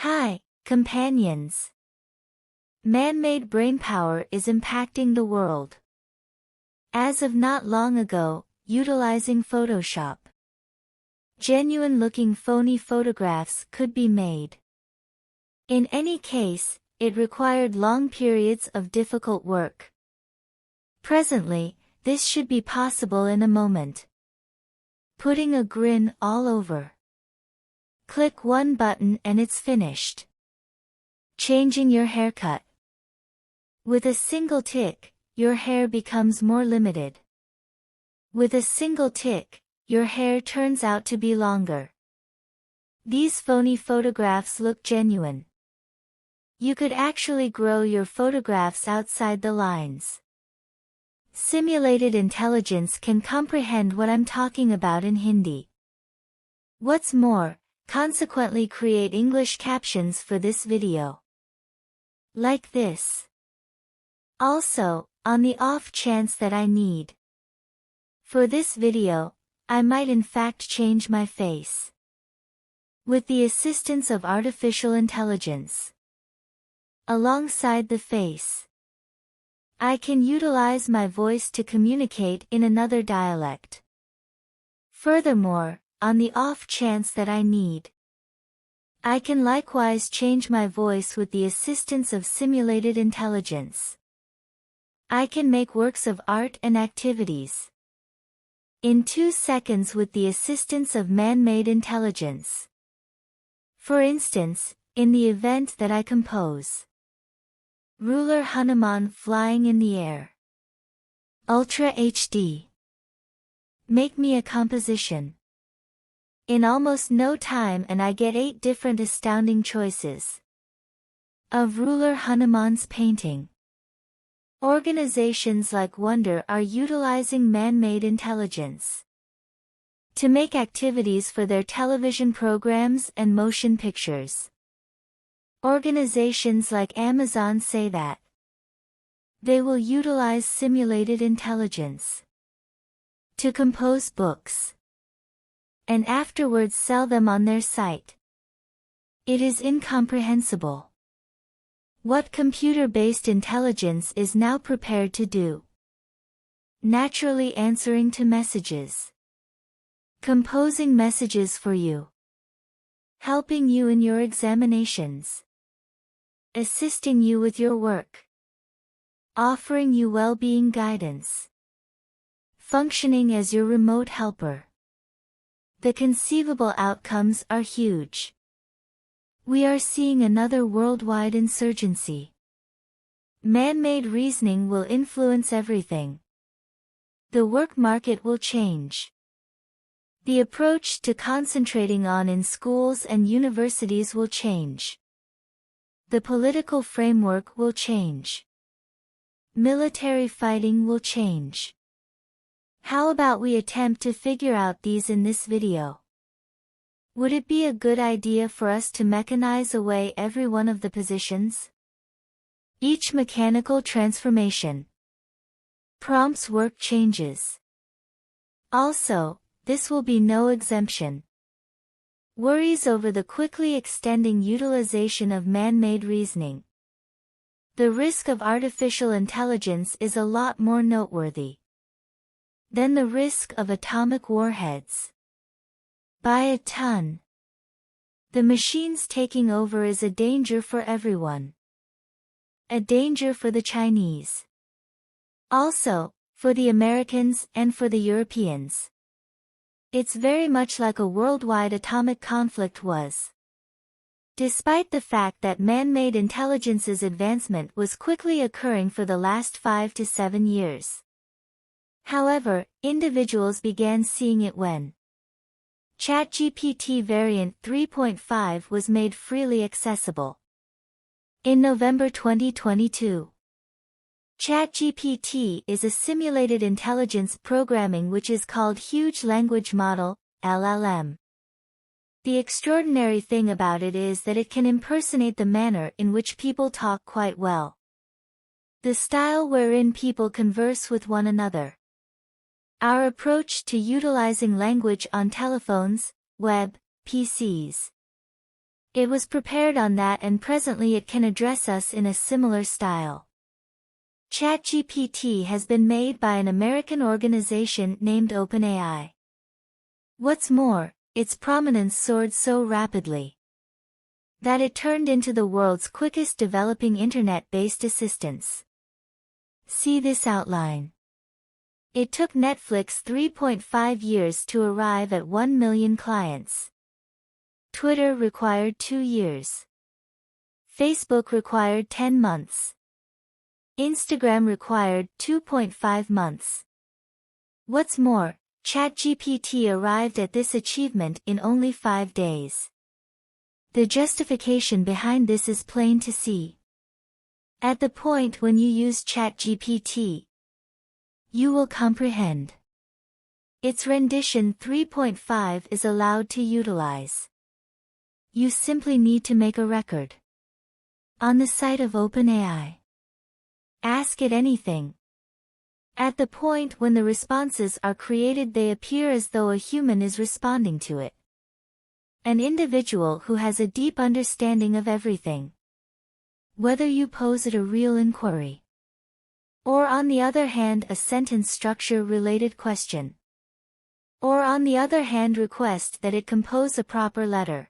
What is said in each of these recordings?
Hi, companions. Man-made brainpower is impacting the world. As of not long ago, utilizing Photoshop, genuine-looking phony photographs could be made. In any case, it required long periods of difficult work. Presently, this should be possible in a moment. Putting a grin all over. Click one button and it's finished. Changing your haircut. With a single tick, your hair becomes more limited. With a single tick, your hair turns out to be longer. These phony photographs look genuine. You could actually grow your photographs outside the lines. Simulated intelligence can comprehend what I'm talking about in Hindi. What's more, consequently create English captions for this video. Like this. Also, on the off chance that I need. For this video, I might in fact change my face. With the assistance of artificial intelligence. Alongside the face. I can utilize my voice to communicate in another dialect. Furthermore, on the off chance that I need, I can likewise change my voice with the assistance of simulated intelligence. I can make works of art and activities in 2 seconds with the assistance of man-made intelligence. For instance, in the event that I compose Ruler Hanuman flying in the air. Ultra HD. Make me a composition. In almost no time and I get 8 different astounding choices of Ruler Hanuman's painting. Organizations like Wonder are utilizing man-made intelligence to make activities for their television programs and motion pictures. Organizations like Amazon say that they will utilize simulated intelligence to compose books and afterwards sell them on their site. It is incomprehensible what computer-based intelligence is now prepared to do. Naturally answering to messages. Composing messages for you. Helping you in your examinations. Assisting you with your work. Offering you well-being guidance. Functioning as your remote helper. The conceivable outcomes are huge. We are seeing another worldwide insurgency. Man-made reasoning will influence everything. The work market will change. The approach to concentrating on in schools and universities will change. The political framework will change. Military fighting will change. How about we attempt to figure out these in this video? Would it be a good idea for us to mechanize away every one of the positions? Each mechanical transformation prompts work changes. Also, this will be no exemption. Worries over the quickly extending utilization of man-made reasoning. The risk of artificial intelligence is a lot more noteworthy than the risk of atomic warheads. By a ton. The machines taking over is a danger for everyone. A danger for the Chinese. Also, for the Americans and for the Europeans. It's very much like a worldwide atomic conflict was. Despite the fact that man-made intelligence's advancement was quickly occurring for the last 5 to 7 years. However, individuals began seeing it when ChatGPT variant 3.5 was made freely accessible. In November 2022. ChatGPT is a simulated intelligence programming which is called Huge Language Model, LLM. The extraordinary thing about it is that it can impersonate the manner in which people talk quite well. The style wherein people converse with one another. Our approach to utilizing language on telephones, web, PCs, It was prepared on that, and presently it can address us in a similar style. ChatGPT has been made by an American organization named OpenAI. What's more, its prominence soared so rapidly that it turned into the world's quickest developing internet-based assistants. See this outline. It took Netflix 3.5 years to arrive at 1 million clients. Twitter required 2 years. Facebook required 10 months. Instagram required 2.5 months. What's more, ChatGPT arrived at this achievement in only 5 days. The justification behind this is plain to see. At the point when you use ChatGPT, you will comprehend. Its rendition 3.5 is allowed to utilize. You simply need to make a record on the site of OpenAI. Ask it anything. At the point when the responses are created, they appear as though a human is responding to it. An individual who has a deep understanding of everything. Whether you pose it a real inquiry, or on the other hand a sentence structure related question, or on the other hand request that it compose a proper letter,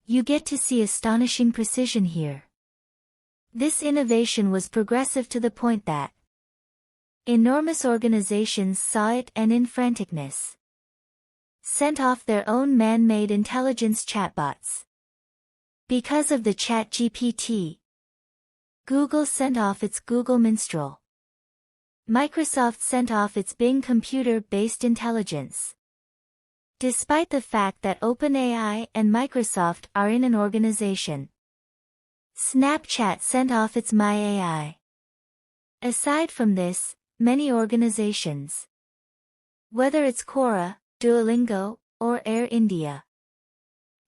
you get to see astonishing precision here. This innovation was progressive to the point that enormous organizations saw it and in franticness sent off their own man-made intelligence chatbots. Because of the ChatGPT, Google sent off its Google Minstrel. Microsoft sent off its Bing computer-based intelligence. Despite the fact that OpenAI and Microsoft are in an organization, Snapchat sent off its MyAI. Aside from this, many organizations, whether it's Quora, Duolingo, or Air India,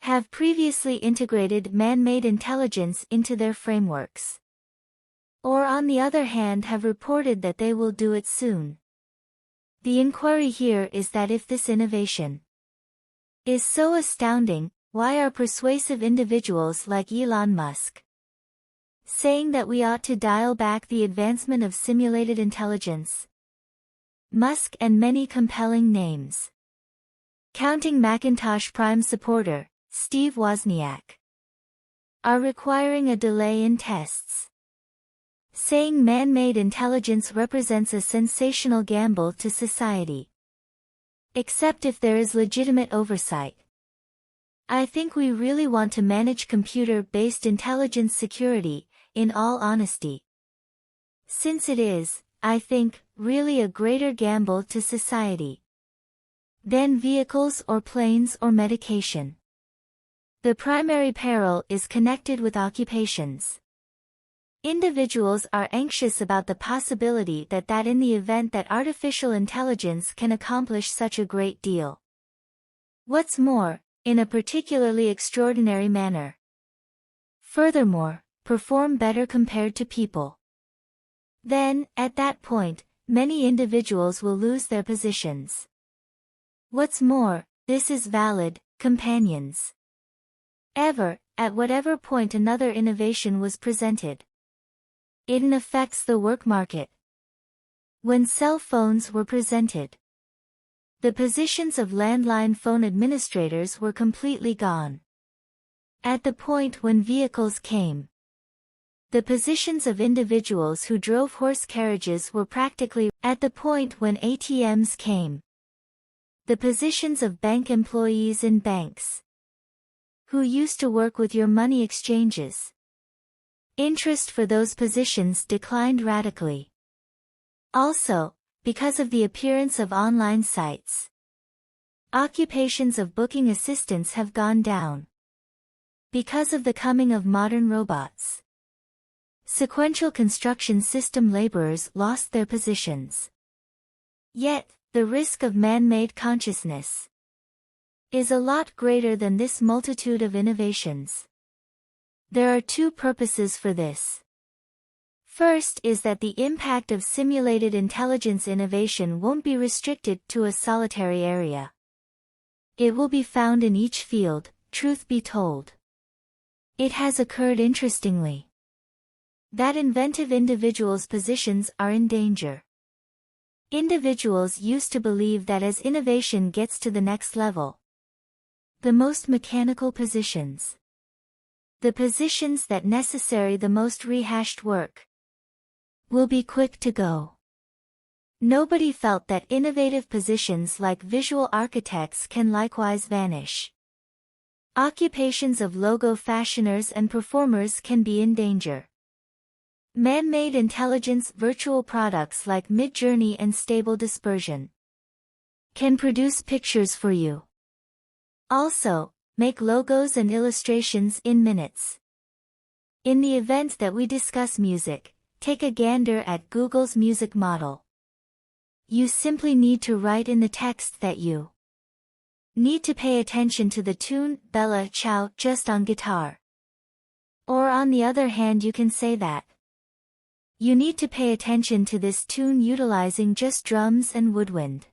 have previously integrated man-made intelligence into their frameworks. Or on the other hand have reported that they will do it soon. The inquiry here is that if this innovation is so astounding, why are persuasive individuals like Elon Musk saying that we ought to dial back the advancement of simulated intelligence? Musk and many compelling names, counting Macintosh Prime supporter Steve Wozniak, are requiring a delay in tests, saying man-made intelligence represents a sensational gamble to society. Except if there is legitimate oversight. I think we really want to manage computer-based intelligence security, in all honesty. Since it is, I think, really a greater gamble to society than vehicles or planes or medication. The primary peril is connected with occupations. Individuals are anxious about the possibility that in the event that artificial intelligence can accomplish such a great deal, what's more, in a particularly extraordinary manner, furthermore, perform better compared to people, then, at that point, many individuals will lose their positions. What's more, this is valid, companions. Ever, at whatever point another innovation was presented, it affects the work market. When cell phones were presented, the positions of landline phone administrators were completely gone. At the point when vehicles came, the positions of individuals who drove horse carriages were practically. At the point when ATMs came, the positions of bank employees in banks, who used to work with your money exchanges, interest for those positions declined radically. Also, because of the appearance of online sites, occupations of booking assistants have gone down. Because of the coming of modern robots, sequential construction system laborers lost their positions. Yet, the risk of man-made consciousness is a lot greater than this multitude of innovations. There are two purposes for this. First is that the impact of simulated intelligence innovation won't be restricted to a solitary area. It will be found in each field, truth be told. It has occurred interestingly that inventive individuals' positions are in danger. Individuals used to believe that as innovation gets to the next level, the most mechanical positions, the positions that necessary the most rehashed work, will be quick to go. Nobody felt that innovative positions like visual architects can likewise vanish. Occupations of logo fashioners and performers can be in danger. Man-made intelligence virtual products like Mid-Journey and Stable Dispersion can produce pictures for you. Also, make logos and illustrations in minutes. In the event that we discuss music, take a gander at Google's music model. You simply need to write in the text that you need to pay attention to the tune Bella Ciao just on guitar. Or on the other hand you can say that you need to pay attention to this tune utilizing just drums and woodwind.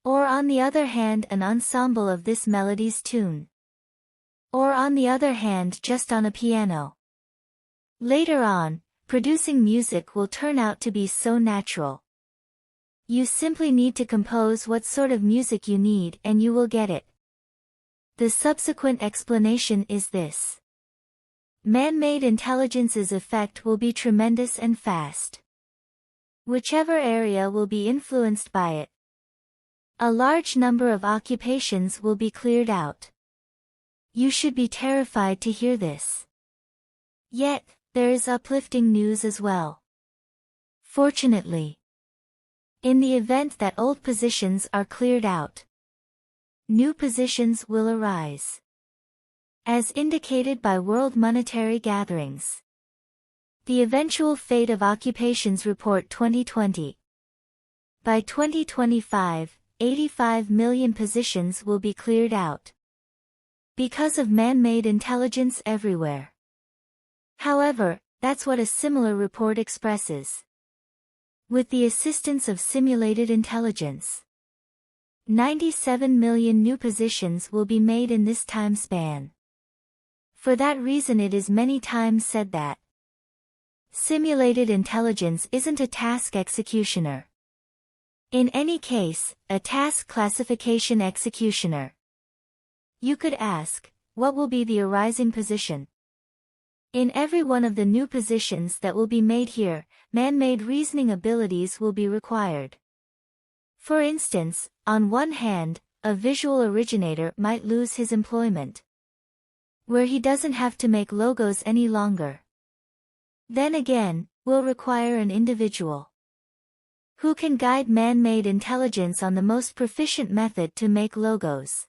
Or on the other hand an ensemble of this melody's tune. Or on the other hand just on a piano. Later on, producing music will turn out to be so natural. You simply need to compose what sort of music you need and you will get it. The subsequent explanation is this. Man-made intelligence's effect will be tremendous and fast. Whichever area will be influenced by it, a large number of occupations will be cleared out. You should be terrified to hear this. Yet, there is uplifting news as well. Fortunately, in the event that old positions are cleared out, new positions will arise. As indicated by World Monetary Gatherings. The Eventual Fate of Occupations Report 2020. By 2025, 85 million positions will be cleared out because of man-made intelligence everywhere. However, that's what a similar report expresses. With the assistance of simulated intelligence, 97 million new positions will be made in this time span. For that reason it is many times said that simulated intelligence isn't a task executioner. In any case, a task classification executioner. You could ask, what will be the arising position? In every one of the new positions that will be made here, man-made reasoning abilities will be required. For instance, on one hand, a visual originator might lose his employment, where he doesn't have to make logos any longer. Then again, will require an individual who can guide man-made intelligence on the most proficient method to make logos.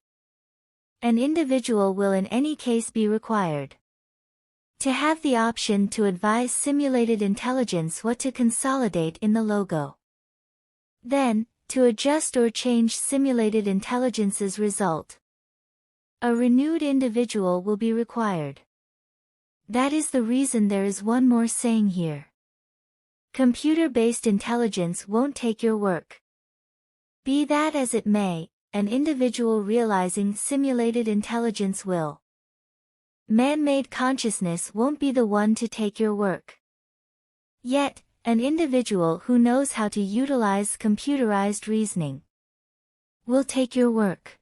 An individual will in any case be required to have the option to advise simulated intelligence what to consolidate in the logo. Then, to adjust or change simulated intelligence's result, a renewed individual will be required. That is the reason there is one more saying here. Computer-based intelligence won't take your work. Be that as it may, an individual realizing simulated intelligence will. Man-made consciousness won't be the one to take your work. Yet, an individual who knows how to utilize computerized reasoning will take your work.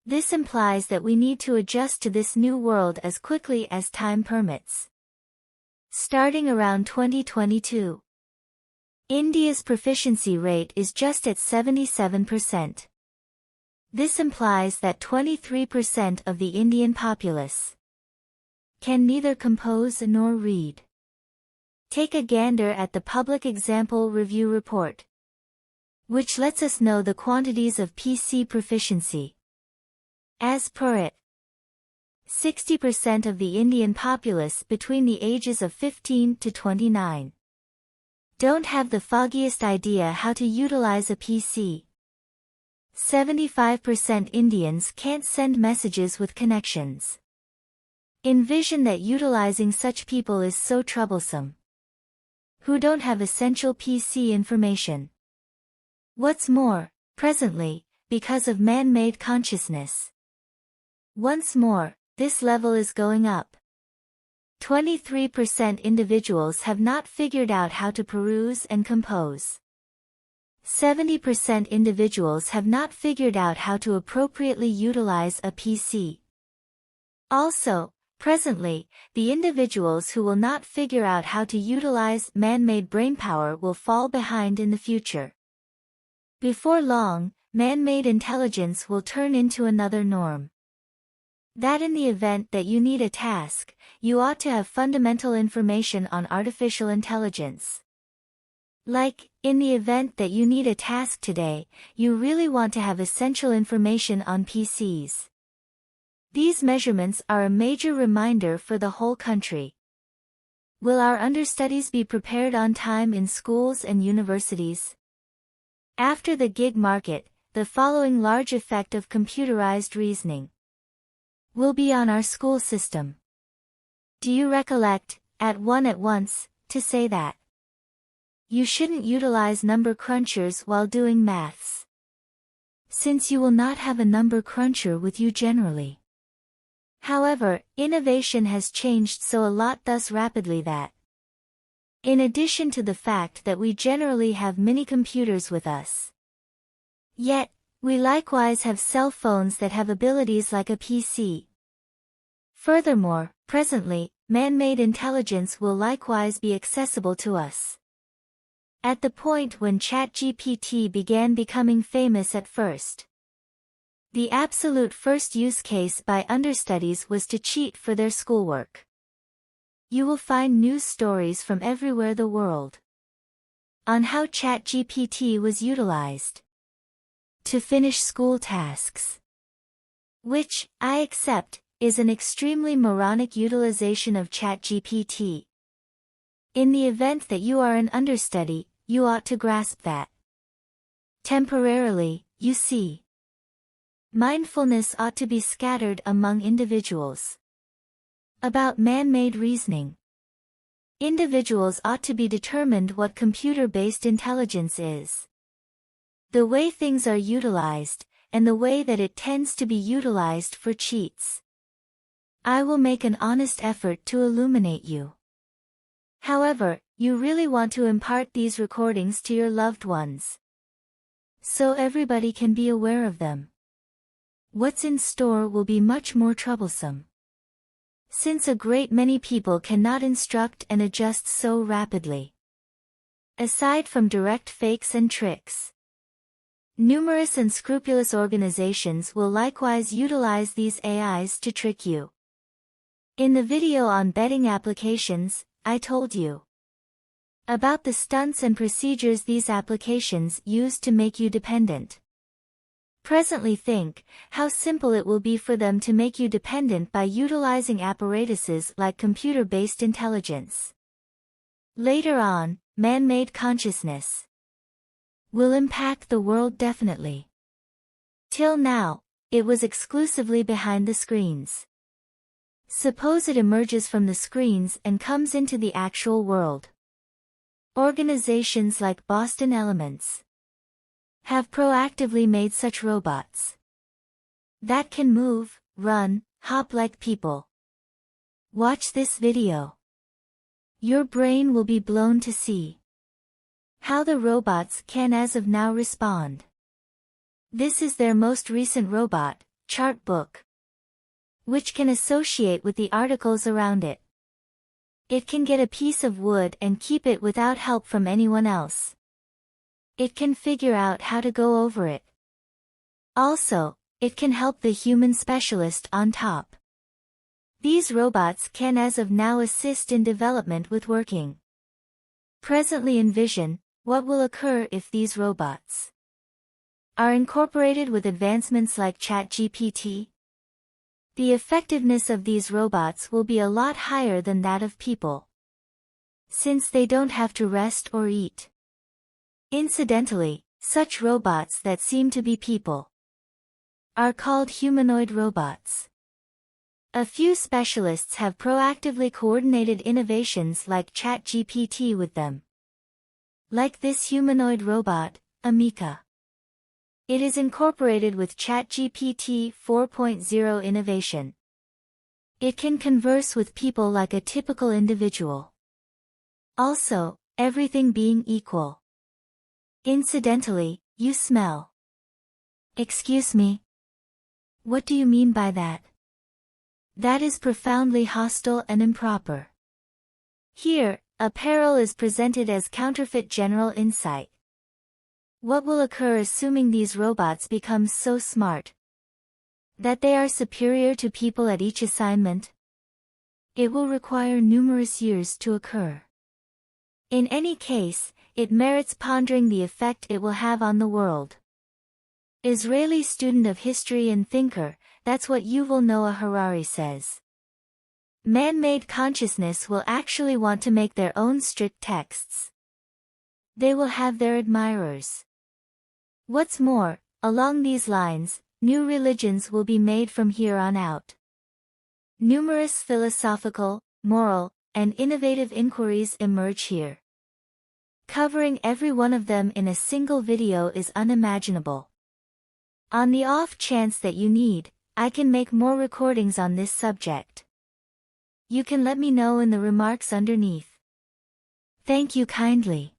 This implies that we need to adjust to this new world as quickly as time permits. Starting around 2022. India's proficiency rate is just at 77%. This implies that 23% of the Indian populace can neither compose nor read. Take a gander at the Public Example Review Report, which lets us know the quantities of PC proficiency. As per it, 60% of the Indian populace between the ages of 15 to 29 don't have the foggiest idea how to utilize a PC. 75% Indians can't send messages with connections. Envision that utilizing such people is so troublesome. Who don't have essential PC information. What's more, presently, because of man-made consciousness. Once more, this level is going up. 23% individuals have not figured out how to peruse and compose. 70% individuals have not figured out how to appropriately utilize a PC. Also, presently, the individuals who will not figure out how to utilize man-made brainpower will fall behind in the future. Before long, man-made intelligence will turn into another norm. That in the event that you need a task, you ought to have fundamental information on artificial intelligence. Like, in the event that you need a task today, you really want to have essential information on PCs. These measurements are a major reminder for the whole country. Will our understudies be prepared on time in schools and universities? After the gig market, the following large effect of computerized reasoning will be on our school system. Do you recollect, at once, to say that you shouldn't utilize number crunchers while doing maths, since you will not have a number cruncher with you generally. However, innovation has changed so a lot thus rapidly that, in addition to the fact that we generally have mini-computers with us, yet, we likewise have cell phones that have abilities like a PC. Furthermore, presently, man-made intelligence will likewise be accessible to us. At the point when ChatGPT began becoming famous at first, the absolute first use case by understudies was to cheat for their schoolwork. You will find news stories from everywhere the world on how ChatGPT was utilized to finish school tasks, which, I accept, is an extremely moronic utilization of ChatGPT. In the event that you are an understudy, you ought to grasp that. Temporarily, you see. Mindfulness ought to be scattered among individuals. About man-made reasoning. Individuals ought to be determined what computer-based intelligence is. The way things are utilized, and the way that it tends to be utilized for cheats. I will make an honest effort to illuminate you. However, you really want to impart these recordings to your loved ones, so everybody can be aware of them. What's in store will be much more troublesome, since a great many people cannot instruct and adjust so rapidly. Aside from direct fakes and tricks, numerous and scrupulous organizations will likewise utilize these AIs to trick you. In the video on betting applications, I told you about the stunts and procedures these applications use to make you dependent. Presently think how simple it will be for them to make you dependent by utilizing apparatuses like computer-based intelligence. Later on, man-made consciousness will impact the world definitely. Till now, it was exclusively behind the screens. Suppose it emerges from the screens and comes into the actual world. Organizations like Boston Elements have proactively made such robots that can move, run, hop like people. Watch this video. Your brain will be blown to see how the robots can as of now respond. This is their most recent robot, chart book, which can associate with the articles around it. It can get a piece of wood and keep it without help from anyone else. It can figure out how to go over it. Also, it can help the human specialist on top. These robots can as of now assist in development with working. Presently envision what will occur if these robots are incorporated with advancements like ChatGPT. The effectiveness of these robots will be a lot higher than that of people, since they don't have to rest or eat. Incidentally, such robots that seem to be people are called humanoid robots. A few specialists have proactively coordinated innovations like ChatGPT with them. Like this humanoid robot, Ameer. It is incorporated with ChatGPT 4.0 innovation. It can converse with people like a typical individual. Also, everything being equal. Incidentally, you smell. Excuse me? What do you mean by that? That is profoundly hostile and improper. Here, apparel is presented as counterfeit general insight. What will occur assuming these robots become so smart that they are superior to people at each assignment? It will require numerous years to occur. In any case, it merits pondering the effect it will have on the world. Israeli student of history and thinker, that's what Yuval Noah Harari says. Man-made consciousness will actually want to make their own strict texts. They will have their admirers. What's more, along these lines, new religions will be made from here on out. Numerous philosophical, moral, and innovative inquiries emerge here. Covering every one of them in a single video is unimaginable. On the off chance that you need, I can make more recordings on this subject. You can let me know in the remarks underneath. Thank you kindly.